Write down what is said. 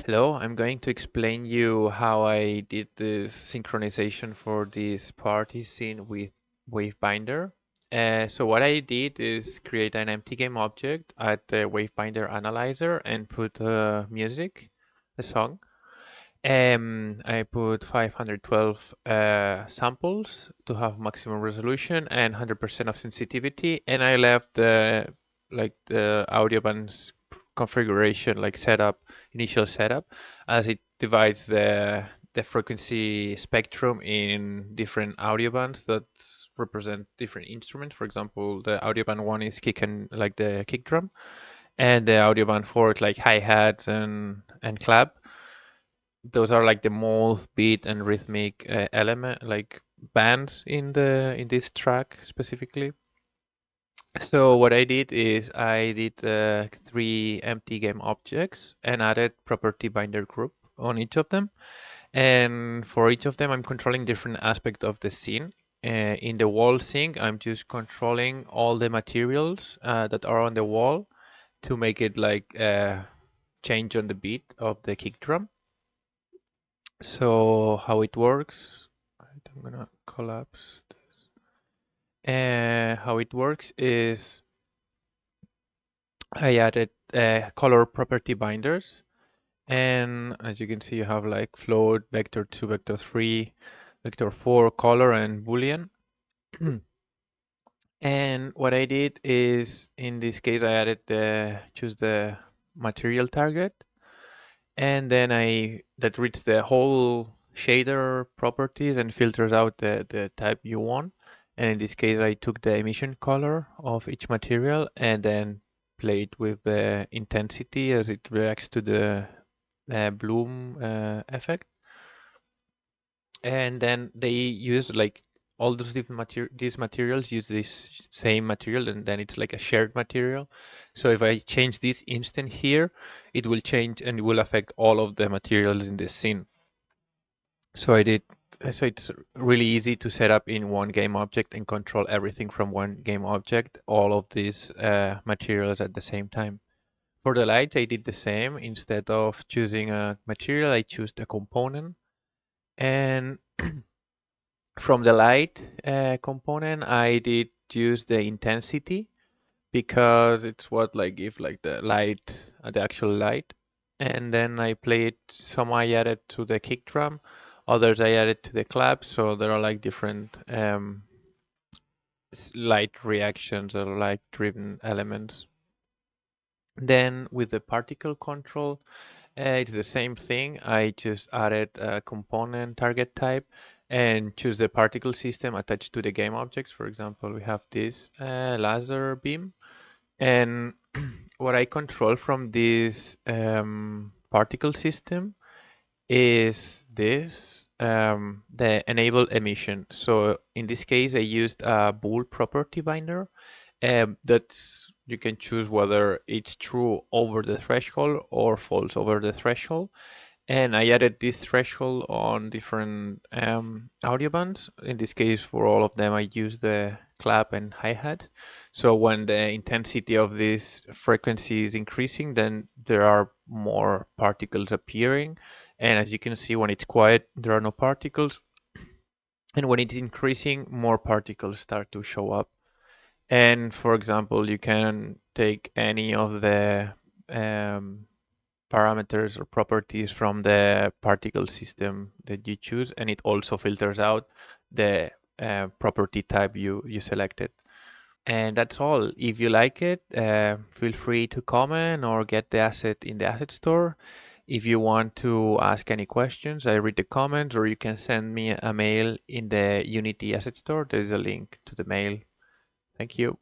Hello, I'm going to explain you how I did this synchronization for this party scene with WaveBinder. So what I did is create an empty game object at the WaveBinder analyzer and put music, a song. I put 512 samples to have maximum resolution and 100% of sensitivity, and I left the audio bands configuration, like initial setup, as it divides the frequency spectrum in different audio bands that represent different instruments. For example, the audio band 1 is like the kick drum, and the audio band 4 is like hi-hats and clap. Those are like the most beat and rhythmic element, like bands in this track specifically. So what I did is I did 3 empty game objects and added property binder group on each of them. And for each of them, I'm controlling different aspects of the scene. In the wall sync, I'm just controlling all the materials that are on the wall to make it like change on the beat of the kick drum. So how it works, I'm gonna collapse this. How it works is I added color property binders, and as you can see, you have like float, vector 2, vector 3, vector 4, color, and boolean. And what I did is, in this case, I added choose the material target, and then that reads the whole shader properties and filters out the type you want. And in this case, I took the emission color of each material and then played with the intensity as it reacts to the bloom effect. And then they use like all those different these materials use this same material, and then it's like a shared material. So if I change this instant here, it will change and it will affect all of the materials in the scene. So it's really easy to set up in one game object and control everything from one game object, all of these materials at the same time. For the lights, I did the same. Instead of choosing a material, I chose a component. And from the light component, I did use the intensity because it's what like give like the light, the actual light. And then I played some I added to the kick drum, others I added to the clap. So there are like different light reactions or light driven elements. Then with the particle control, it's the same thing. I just added a component target type and choose the particle system attached to the game objects. For example, we have this laser beam. And what I control from this particle system is the enable emission. So in this case, I used a bool property binder. That's you can choose whether it's true over the threshold or false over the threshold. And I added this threshold on different audio bands. In this case, for all of them, I use the clap and hi-hat. So when the intensity of this frequency is increasing, then there are more particles appearing. And as you can see, when it's quiet, there are no particles. And when it's increasing, more particles start to show up. And for example, you can take any of the parameters or properties from the particle system that you choose, and it also filters out the property type you selected. And that's all. If you like it, feel free to comment or get the asset in the asset store. If you want to ask any questions, I read the comments, or you can send me a mail in the Unity asset store. There's a link to the mail. Thank you.